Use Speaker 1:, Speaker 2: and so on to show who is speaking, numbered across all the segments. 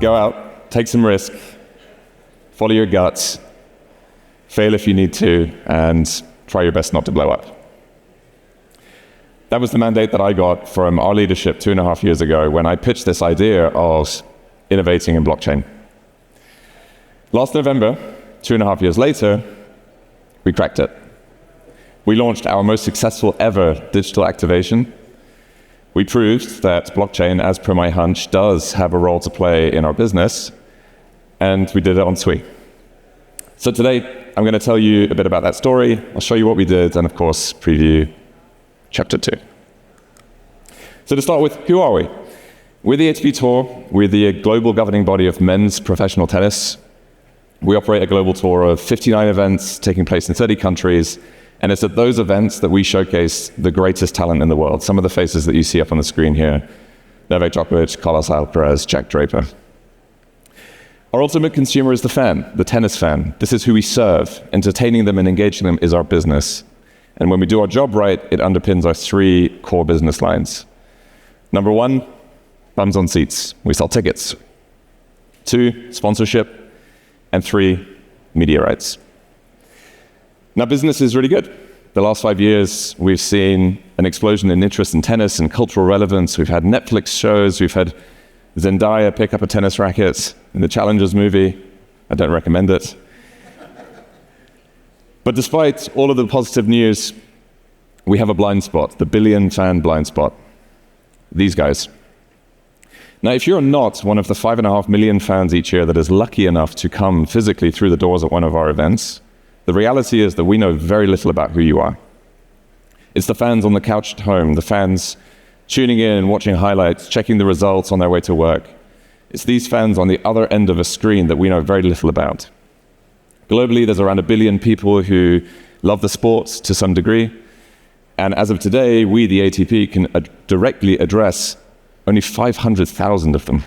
Speaker 1: go out, take some risk, follow your guts, fail if you need to, and try your best not to blow up. That was the mandate that I got from our leadership 2.5 years ago when I pitched this idea of innovating in blockchain. Last November, 2.5 years later, we cracked it. We launched our most successful ever digital activation. We proved that blockchain, as per my hunch, does have a role to play in our business, and we did it on Sui. So today, I'm going to tell you a bit about that story. I'll show you what we did, and of course, preview Chapter 2. So to start with, who are we? We're the ATP Tour. We're the global governing body of men's professional tennis. We operate a global tour of 59 events taking place in 30 countries, and it's at those events that we showcase the greatest talent in the world. Some of the faces that you see up on the screen here: Novak Djokovic, Carlos Alcaraz, Jack Draper. Our ultimate consumer is the fan, the tennis fan. This is who we serve. Entertaining them and engaging them is our business. And when we do our job right, it underpins our 3 core business lines. Number 1, bums on seats. We sell tickets. 2, sponsorship. And 3, media rights. Now, business is really good. The last 5 years, we've seen an explosion in interest in tennis and cultural relevance. We've had Netflix shows. We've had Zendaya pick up a tennis racket in the Challengers movie. I don't recommend it. But despite all of the positive news, we have a blind spot, the BillionFan Blindspot. These guys. Now, if you're not one of the 5.5 million fans each year that is lucky enough to come physically through the doors at one of our events, the reality is that we know very little about who you are. It's the fans on the couch at home, the fans tuning in, watching highlights, checking the results on their way to work. It's these fans on the other end of a screen that we know very little about. Globally, there's around 1 billion people who love the sport to some degree. And as of today, we, the ATP, can directly address only 500,000 of them.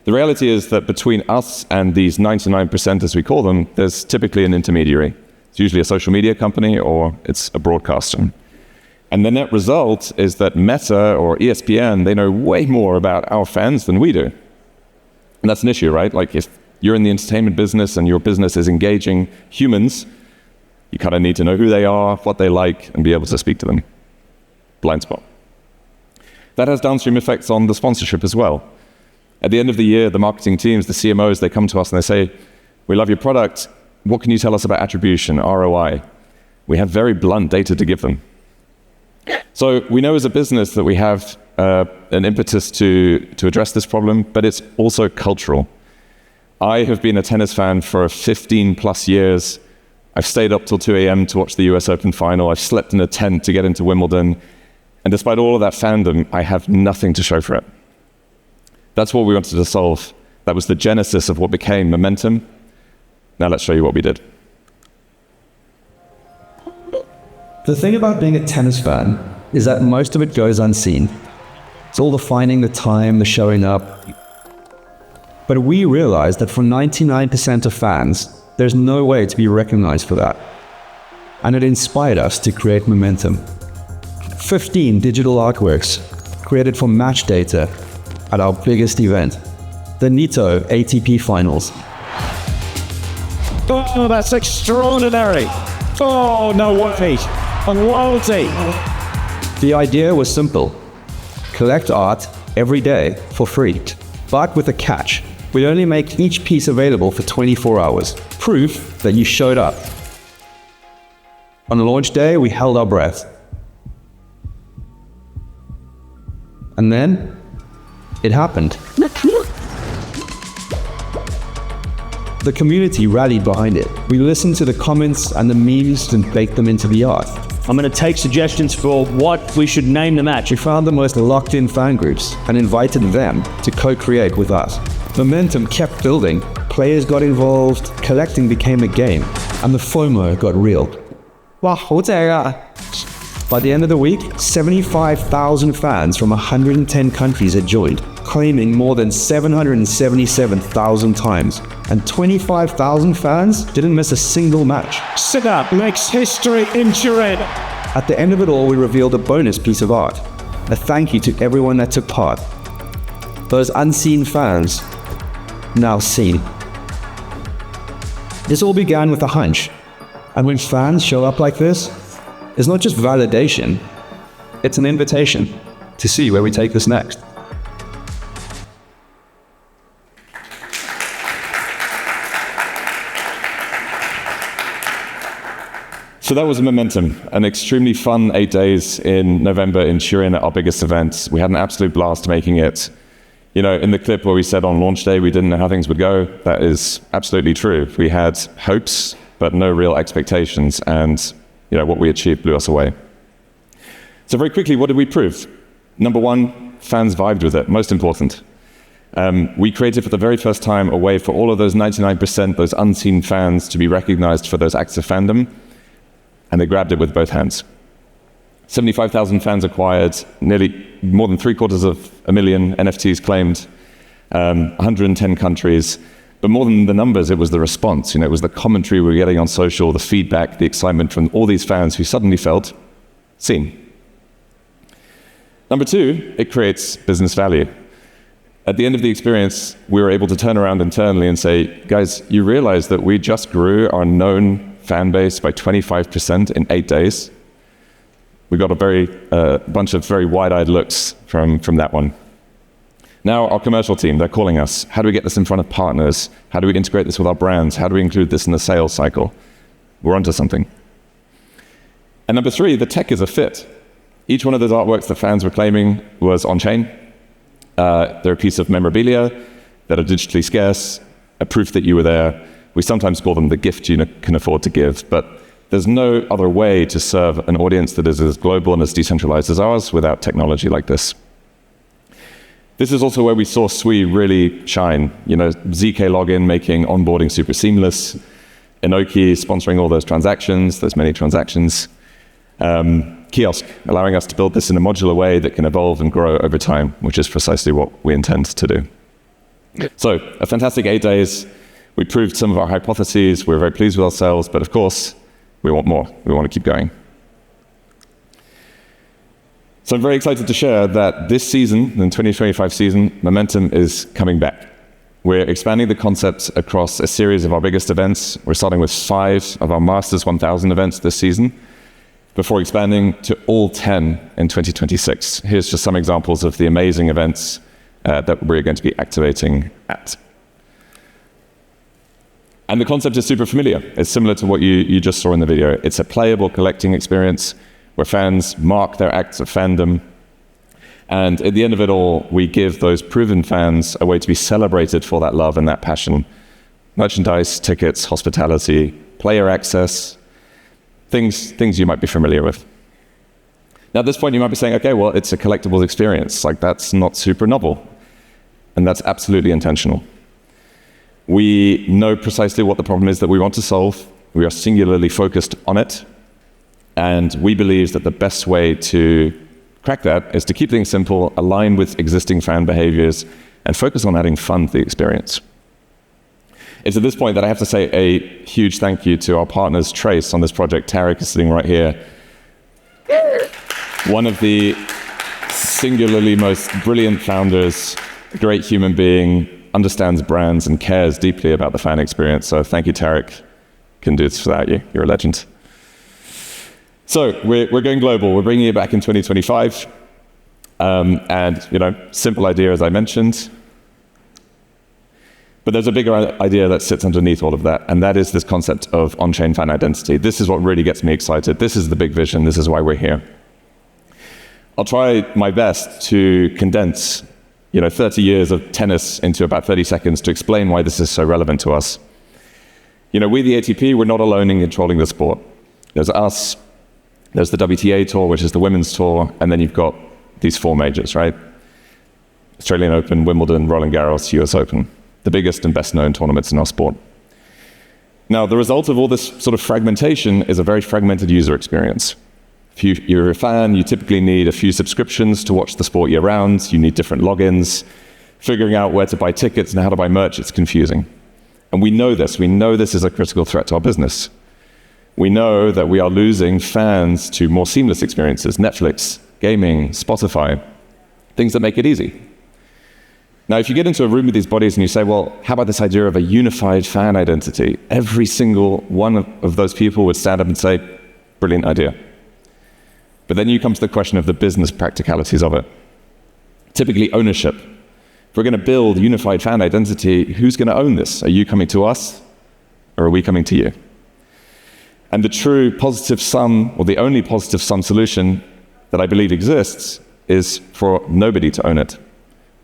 Speaker 1: The reality is that between us and these 99%, as we call them, there's typically an intermediary. It's usually a social media company or it's a broadcaster. And the net result is that Meta or ESPN, they know way more about our fans than we do. And that's an issue, right? Like, if you're in the entertainment business and your business is engaging humans, you kind of need to know who they are, what they like, and be able to speak to them. Blind spot. That has downstream effects on the sponsorship as well. At the end of the year, the marketing teams, the CMOs, they come to us and they say, "We love your product. What can you tell us about attribution, ROI?" We have very blunt data to give them. So we know as a business that we have an impetus to address this problem, but it's also cultural. I have been a tennis fan for 15 plus years. I've stayed up till 2 a.m. to watch the US Open final. I've slept in a tent to get into Wimbledon. And despite all of that fandom, I have nothing to show for it. That's what we wanted to solve. That was the genesis of what became Momentum. Now let's show you what we did.
Speaker 2: The thing about being a tennis fan is that most of it goes unseen. It's all the finding the time, the showing up. But we realized that for 99% of fans, there's no way to be recognized for that. And it inspired us to create Momentum. 15 digital artworks created from match data at our biggest event, the Nito ATP Finals.
Speaker 3: Oh, that's extraordinary. Oh, no way. On loyalty.
Speaker 2: The idea was simple. Collect art every day for free, but with a catch. We only make each piece available for 24 hours. Proof that you showed up. On the launch day, we held our breath. And then, it happened. The community rallied behind it. We listened to the comments and the memes and baked them into the art.
Speaker 3: I'm going to take suggestions for what we should name the match.
Speaker 2: We found the most locked-in fan groups and invited them to co-create with us. Momentum kept building. Players got involved, collecting became a game, and the FOMO got real. Wow, 好正啊! By the end of the week, 75,000 fans from 110 countries had joined, claiming more than 777,000 times. And 25,000 fans didn't miss a single match.
Speaker 3: Sit up makes history in Turin.
Speaker 2: At the end of it all, we revealed a bonus piece of art. A thank you to everyone that took part. Those unseen fans now seen. This all began with a hunch. And when fans show up like this, it's not just validation, it's an invitation to see where we take this next.
Speaker 1: So that was Momentum, an extremely fun 8 days in November in Turin at our biggest event. We had an absolute blast making it. You know, in the clip where we said on launch day we didn't know how things would go, that is absolutely true. We had hopes, but no real expectations, and you know what we achieved blew us away. So very quickly, what did we prove? Number one, fans vibed with it, most important. We created for the very first time a way for all of those 99%, those unseen fans, to be recognized for those acts of fandom, and they grabbed it with both hands. 75,000 fans acquired, nearly more than 750,000 NFTs claimed, 110 countries. But more than the numbers, it was the response. You know, it was the commentary we were getting on social, the feedback, the excitement from all these fans who suddenly felt seen. Number two, it creates business value. At the end of the experience, we were able to turn around internally and say, guys, you realize that we just grew our known fan base by 25% in 8 days? We got a bunch of very wide-eyed looks from that one. Now our commercial team, they're calling us. How do we get this in front of partners? How do we integrate this with our brands? How do we include this in the sales cycle? We're onto something. And number three, the tech is a fit. Each one of those artworks the fans were claiming was on-chain. They're a piece of memorabilia that are digitally scarce, a proof that you were there. We sometimes call them the gift you can afford to give, but there's no other way to serve an audience that is as global and as decentralized as ours without technology like this. This is also where we saw Sui really shine. You know, ZK login making onboarding super seamless, Inoki sponsoring all those transactions, those many transactions, Kiosk allowing us to build this in a modular way that can evolve and grow over time, which is precisely what we intend to do. So, a fantastic 8 days. We proved some of our hypotheses. We're very pleased with ourselves, but of course, we want more. We want to keep going. So I'm very excited to share that this season, the 2025 season, Momentum is coming back. We're expanding the concepts across a series of our biggest events. We're starting with 5 of our Masters 1000 events this season, before expanding to all 10 in 2026. Here's just some examples of the amazing events that we're going to be activating at. And the concept is super familiar. It's similar to what you just saw in the video. It's a playable collecting experience where fans mark their acts of fandom. And at the end of it all, we give those proven fans a way to be celebrated for that love and that passion. Merchandise, tickets, hospitality, player access, things you might be familiar with. Now at this point you might be saying, okay, well, it's a collectibles experience. Like, that's not super novel. And that's absolutely intentional. We know precisely what the problem is that we want to solve. We are singularly focused on it. And we believe that the best way to crack that is to keep things simple, align with existing fan behaviors, and focus on adding fun to the experience. It's at this point that I have to say a huge thank you to our partners, Trace, on this project. Tarek is sitting right here. One of the singularly most brilliant founders, a great human being, understands brands and cares deeply about the fan experience. So thank you, Tarek. Couldn't do this without you. You're a legend. So we're going global. We're bringing it back in 2025. And, you know, simple idea, as I mentioned. But there's a bigger idea that sits underneath all of that, and that is this concept of on-chain fan identity. This is what really gets me excited. This is the big vision. This is why we're here. I'll try my best to condense 30 years of tennis into about 30 seconds to explain why this is so relevant to us. We, the ATP, we're not alone in controlling the sport. There's us, there's the WTA Tour, which is the women's tour, and then you've got these 4 majors, right? Australian Open, Wimbledon, Roland Garros, US Open, the biggest and best known tournaments in our sport. Now, the result of all this sort of fragmentation is a very fragmented user experience. If you're a fan, you typically need a few subscriptions to watch the sport year-round. You need different logins. Figuring out where to buy tickets and how to buy merch, it's confusing. And we know this. We know this is a critical threat to our business. We know that we are losing fans to more seamless experiences, Netflix, gaming, Spotify, things that make it easy. Now, if you get into a room with these bodies and you say, well, how about this idea of a unified fan identity? Every single one of those people would stand up and say, brilliant idea. But then you come to the question of the business practicalities of it. Typically ownership. If we're going to build unified fan identity, who's going to own this? Are you coming to us, or are we coming to you? And the true positive sum, or the only positive sum solution that I believe exists, is for nobody to own it.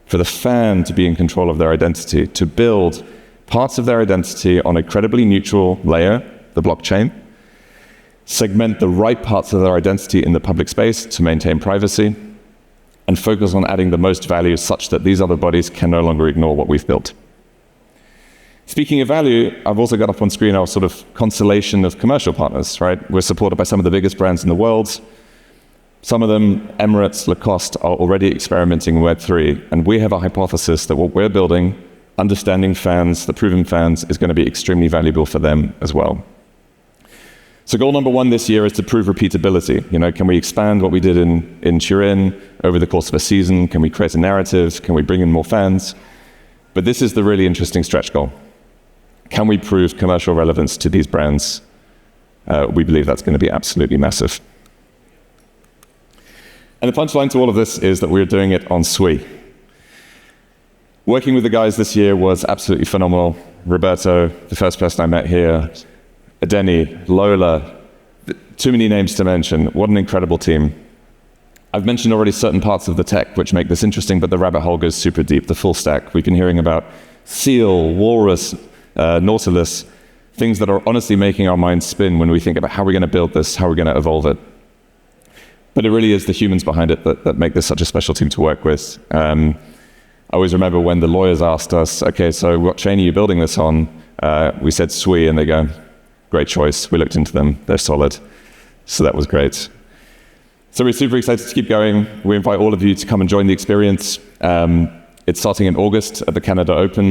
Speaker 1: For the fan to be in control of their identity, to build parts of their identity on a credibly neutral layer, the blockchain, segment the right parts of their identity in the public space to maintain privacy, and focus on adding the most value such that these other bodies can no longer ignore what we've built. Speaking of value, I've also got up on screen our sort of constellation of commercial partners, right? We're supported by some of the biggest brands in the world. Some of them, Emirates, Lacoste, are already experimenting in Web3, and we have a hypothesis that what we're building, understanding fans, the proven fans, is going to be extremely valuable for them as well. So goal number one this year is to prove repeatability. You know, can we expand what we did in Turin over the course of a season? Can we create a narrative? Can we bring in more fans? But this is the really interesting stretch goal. Can we prove commercial relevance to these brands? We believe that's going to be absolutely massive. And the punchline to all of this is that we're doing it on Sui. Working with the guys this year was absolutely phenomenal. Roberto, the first person I met here, Adeni, Lola, too many names to mention. What an incredible team. I've mentioned already certain parts of the tech which make this interesting, but the rabbit hole goes super deep, the full stack. We've been hearing about Seal, Walrus, Nautilus, things that are honestly making our minds spin when we think about how we're going to build this, how we're going to evolve it. But it really is the humans behind it that make this such a special team to work with. I always remember when the lawyers asked us, okay, so what chain are you building this on? We said Sui, and they go, great choice. We looked into them. They're solid. So that was great. So we're super excited to keep going. We invite all of you to come and join the experience. It's starting in August at the Canada Open.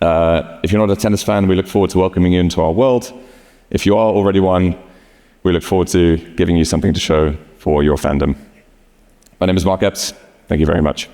Speaker 1: If you're not a tennis fan, we look forward to welcoming you into our world. If you are already one, we look forward to giving you something to show for your fandom. My name is Mark Epps. Thank you very much.